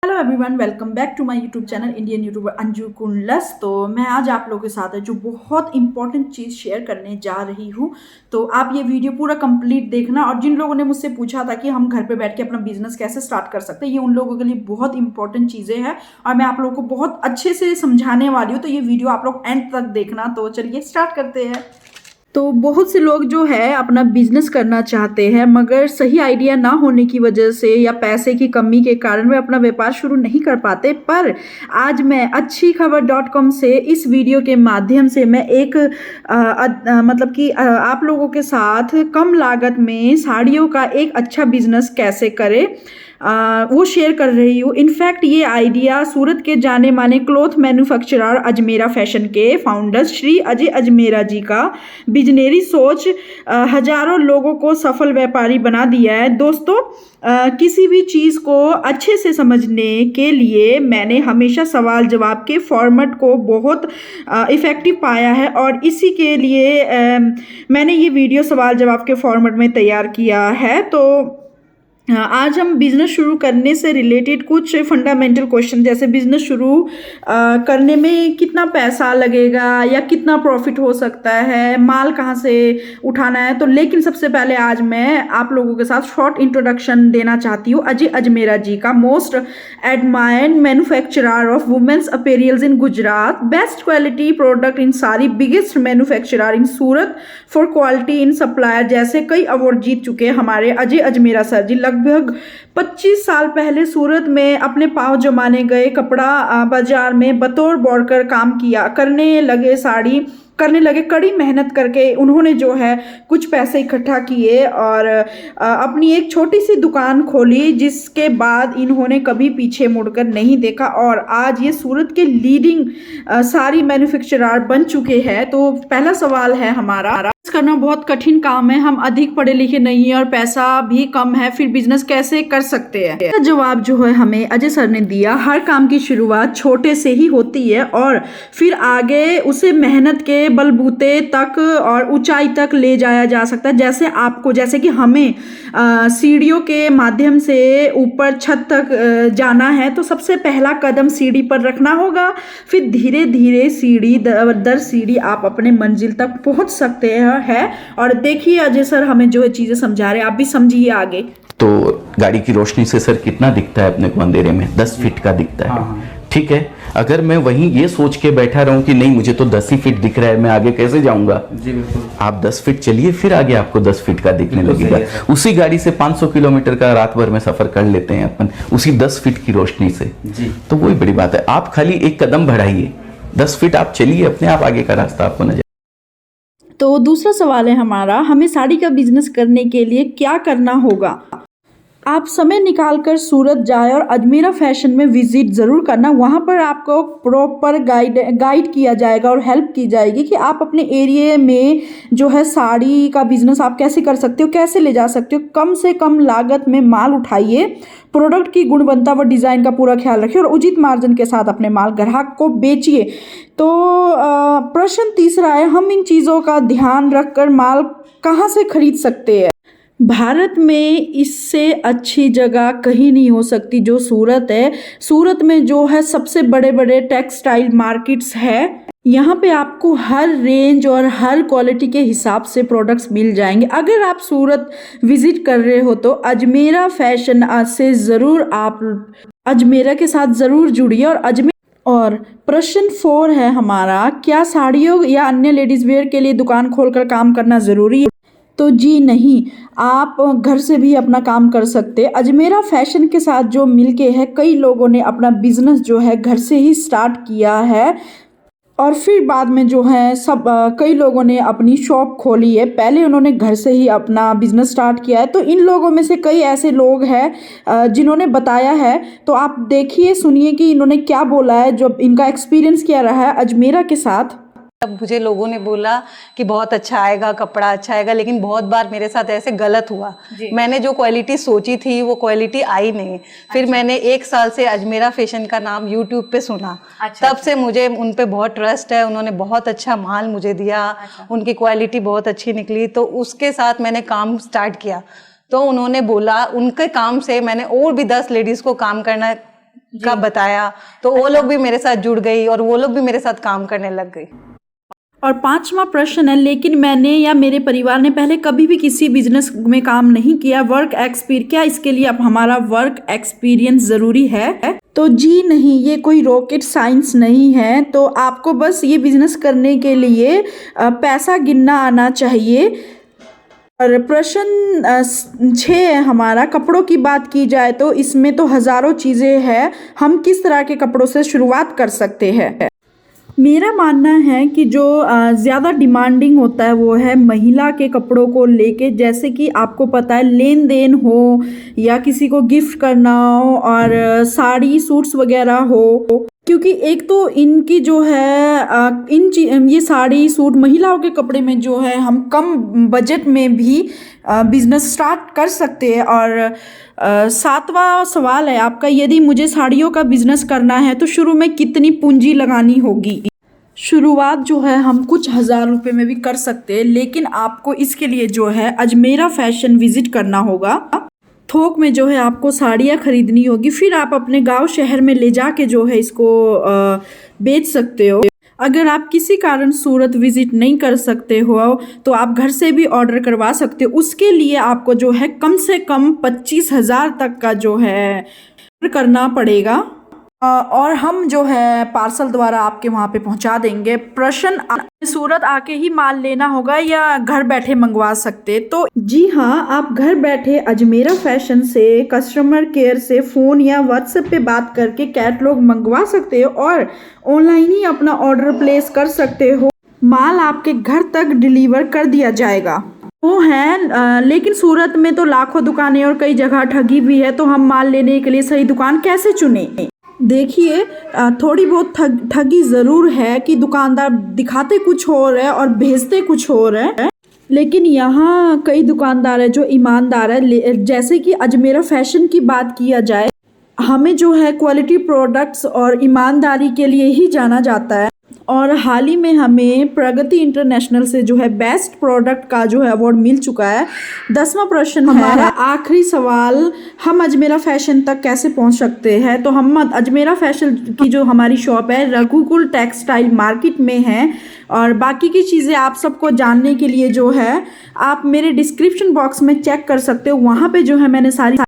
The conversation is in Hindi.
Hello everyone, welcome back to my YouTube channel Indian YouTuber Anju Kundalas. तो मैं आज आप लोगों के साथ जो बहुत इंपॉर्टेंट चीज़ शेयर करने जा रही हूँ। तो आप ये वीडियो पूरा कंप्लीट देखना। और जिन लोगों ने मुझसे पूछा था कि हम घर पे बैठ के अपना बिजनेस कैसे स्टार्ट कर सकते हैं, ये उन लोगों के लिए बहुत इंपॉर्टेंट चीज़ें हैं और मैं आप लोगों को बहुत अच्छे से समझाने वाली हूँ। तो ये वीडियो आप लोग एंड तक देखना। तो चलिए स्टार्ट करते हैं। तो बहुत से लोग जो है अपना बिजनेस करना चाहते हैं, मगर सही आइडिया ना होने की वजह से या पैसे की कमी के कारण वे अपना व्यापार शुरू नहीं कर पाते। पर आज मैं अच्छी खबर .com से इस वीडियो के माध्यम से मैं एक मतलब कि आप लोगों के साथ कम लागत में साड़ियों का एक अच्छा बिजनेस कैसे करें वो शेयर कर रही हूँ। इनफैक्ट ये आइडिया सूरत के जाने माने क्लॉथ मैन्युफैक्चरर अजमेरा फैशन के फाउंडर श्री अजय अजमेरा जी का बिजनेरी सोच हजारों लोगों को सफल व्यापारी बना दिया है। दोस्तों, किसी भी चीज़ को अच्छे से समझने के लिए मैंने हमेशा सवाल जवाब के फॉर्मेट को बहुत इफ़ेक्टिव पाया है और इसी के लिए मैंने ये वीडियो सवाल जवाब के फॉर्मेट में तैयार किया है। तो आज हम बिजनेस शुरू करने से रिलेटेड कुछ फंडामेंटल क्वेश्चन, जैसे बिजनेस शुरू करने में कितना पैसा लगेगा या कितना प्रॉफिट हो सकता है, माल कहाँ से उठाना है। तो लेकिन सबसे पहले आज मैं आप लोगों के साथ शॉर्ट इंट्रोडक्शन देना चाहती हूँ अजय अजमेरा जी का, most admired manufacturer of women's apparels in Gujarat, best quality product in sari, biggest manufacturer in Surat for quality in supplier, जैसे कई अवार्ड जीत चुके हमारे अजय अजमेरा सर जी। लगभग 25 साल पहले सूरत में अपने पांव जमाने गए कपड़ा बाजार में बतौर वर्कर काम किया करने लगे कड़ी मेहनत करके उन्होंने जो है कुछ पैसे इकट्ठा किए और अपनी एक छोटी सी दुकान खोली, जिसके बाद इन्होंने कभी पीछे मुड़कर नहीं देखा और आज ये सूरत के लीडिंग साड़ी मैन्युफैक्चरर बन चुके हैं। तो पहला सवाल है हमारा, करना बहुत कठिन काम है, हम अधिक पढ़े लिखे नहीं है और पैसा भी कम है, फिर बिजनेस कैसे कर सकते हैं। इसका जवाब जो है हमें अजय सर ने दिया, हर काम की शुरुआत छोटे से ही होती है और फिर आगे उसे मेहनत के बलबूते तक और ऊंचाई तक ले जाया जा सकता है। जैसे कि हमें सीढ़ियों के माध्यम से ऊपर छत तक जाना है, तो सबसे पहला कदम सीढ़ी पर रखना होगा, फिर धीरे धीरे सीढ़ी दर सीढ़ी आप अपने मंजिल तक पहुंच सकते हैं। और देखिए अजय सर हमें जो है चीजें समझा रहे हैं, आप भी समझिए आगे। तो गाड़ी की रोशनी से सर कितना दिखता है अपने को अंधेरे में? 10 फीट का दिखता है। ठीक है, अगर मैं वहीं ये सोच के बैठा रहूं कि नहीं मुझे तो 10 ही फीट दिख रहा है, मैं आगे कैसे जाऊंगा? जी बिल्कुल। आप 10 फीट चलिए, फिर आगे आपको 10 फीट का दिखने लगेगा। उसी गाड़ी से 500 किलोमीटर का रात भर में सफर कर लेते हैं अपन, उसी 10 फीट की रोशनी से। जी। तो वही बड़ी बात है, आप खाली एक कदम बढ़ाइए, 10 फीट आप चलिए, अपने आप आगे का रास्ता आपको नजर। तो दूसरा सवाल है हमारा, हमें साड़ी का बिजनेस करने के लिए क्या करना होगा। आप समय निकालकर सूरत जाए और अजमेरा फैशन में विजिट ज़रूर करना। वहाँ पर आपको प्रॉपर गाइड किया जाएगा और हेल्प की जाएगी कि आप अपने एरिया में जो है साड़ी का बिजनेस आप कैसे कर सकते हो, कैसे ले जा सकते हो। कम से कम लागत में माल उठाइए, प्रोडक्ट की गुणवत्ता व डिज़ाइन का पूरा ख्याल रखिए और उचित मार्जिन के साथ अपने माल ग्राहक को बेचिए। तो प्रश्न तीसरा है, हम इन चीज़ों का ध्यान रखकर माल कहाँ से खरीद सकते हैं। भारत में इससे अच्छी जगह कहीं नहीं हो सकती जो सूरत है। सूरत में जो है सबसे बड़े बड़े टेक्सटाइल मार्केट्स है, यहाँ पे आपको हर रेंज और हर क्वालिटी के हिसाब से प्रोडक्ट्स मिल जाएंगे। अगर आप सूरत विजिट कर रहे हो तो अजमेरा फैशन से ज़रूर आप अजमेरा के साथ ज़रूर जुड़िए। और प्रश्न 4 है हमारा, क्या साड़ियों या अन्य लेडीज वेयर के लिए दुकान खोलकर काम करना ज़रूरी है। तो जी नहीं, आप घर से भी अपना काम कर सकते हैं। अजमेरा फैशन के साथ जो मिलके है, कई लोगों ने अपना बिजनेस जो है घर से ही स्टार्ट किया है और फिर बाद में जो है कई लोगों ने अपनी शॉप खोली है। पहले उन्होंने घर से ही अपना बिजनेस स्टार्ट किया है। तो इन लोगों में से कई ऐसे लोग हैं जिन्होंने बताया है, तो आप देखिए सुनिए कि इन्होंने क्या बोला है, जो इनका एक्सपीरियंस क्या रहा है अजमेरा के साथ। तब मुझे लोगों ने बोला कि बहुत अच्छा आएगा, कपड़ा अच्छा आएगा, लेकिन बहुत बार मेरे साथ ऐसे गलत हुआ। मैंने जो क्वालिटी सोची थी वो क्वालिटी आई नहीं। फिर मैंने 1 साल से अजमेरा फैशन का नाम यूट्यूब पे सुना। तब से मुझे उन पे बहुत ट्रस्ट है। उन्होंने बहुत अच्छा माल मुझे दिया, उनकी क्वालिटी बहुत अच्छी निकली, तो उसके साथ मैंने काम स्टार्ट किया। तो उन्होंने बोला, उनके काम से मैंने और भी 10 लेडीज़ को काम करना का बताया, तो वो लोग भी मेरे साथ जुड़ गई और वो लोग भी मेरे साथ काम करने लग गई। और 5वां प्रश्न है, लेकिन मैंने या मेरे परिवार ने पहले कभी भी किसी बिजनेस में काम नहीं किया, वर्क एक्सपीरियंस, क्या इसके लिए अब हमारा वर्क एक्सपीरियंस ज़रूरी है? तो जी नहीं, ये कोई रॉकेट साइंस नहीं है। तो आपको बस ये बिजनेस करने के लिए पैसा गिनना आना चाहिए। और प्रश्न 6 है हमारा, कपड़ों की बात की जाए तो इसमें तो हज़ारों चीज़ें हैं, हम किस तरह के कपड़ों से शुरुआत कर सकते हैं? मेरा मानना है कि जो ज़्यादा डिमांडिंग होता है वो है महिला के कपड़ों को लेके, जैसे कि आपको पता है लेन देन हो या किसी को गिफ्ट करना हो, और साड़ी सूट्स वगैरह हो, क्योंकि एक तो इनकी जो है ये साड़ी सूट महिलाओं के कपड़े में जो है हम कम बजट में भी बिजनेस स्टार्ट कर सकते हैं। और 7वां सवाल है आपका, यदि मुझे साड़ियों का बिजनेस करना है तो शुरू में कितनी पूंजी लगानी होगी? शुरुआत जो है हम कुछ हज़ार रुपए में भी कर सकते हैं, लेकिन आपको इसके लिए जो है अजमेरा फैशन विजिट करना होगा। थोक में जो है आपको साड़ियाँ खरीदनी होगी, फिर आप अपने गांव शहर में ले जाके जो है इसको बेच सकते हो। अगर आप किसी कारण सूरत विजिट नहीं कर सकते हो तो आप घर से भी ऑर्डर करवा सकते हो। उसके लिए आपको जो है कम से कम 25,000 तक का जो है करना पड़ेगा, और हम जो है पार्सल द्वारा आपके वहाँ पे पहुँचा देंगे। प्रश्न, सूरत आके ही माल लेना होगा या घर बैठे मंगवा सकते? तो जी हाँ, आप घर बैठे अजमेरा फैशन से कस्टमर केयर से फ़ोन या व्हाट्सएप पे बात करके कैटलॉग मंगवा सकते हो और ऑनलाइन ही अपना ऑर्डर प्लेस कर सकते हो। माल आपके घर तक डिलीवर कर दिया जाएगा। वो है, लेकिन सूरत में तो लाखों दुकानें और कई जगह ठगी भी है, तो हम माल लेने के लिए सही दुकान कैसे चुने? देखिए, थोड़ी बहुत ठगी ज़रूर है कि दुकानदार दिखाते कुछ और है और भेजते कुछ और है, लेकिन यहाँ कई दुकानदार है जो ईमानदार है। जैसे कि अजमेरा फैशन की बात किया जाए, हमें जो है क्वालिटी प्रोडक्ट्स और ईमानदारी के लिए ही जाना जाता है। और हाल ही में हमें प्रगति इंटरनेशनल से जो है बेस्ट प्रोडक्ट का जो है अवार्ड मिल चुका है। 10वां प्रश्न हमारा आखिरी सवाल, हम अजमेरा फैशन तक कैसे पहुंच सकते हैं? तो हम अजमेरा फैशन की जो हमारी शॉप है रघुकुल टेक्सटाइल मार्केट में है, और बाकी की चीज़ें आप सबको जानने के लिए जो है आप मेरे डिस्क्रिप्शन बॉक्स में चेक कर सकते हो। वहाँ पे जो है मैंने सारी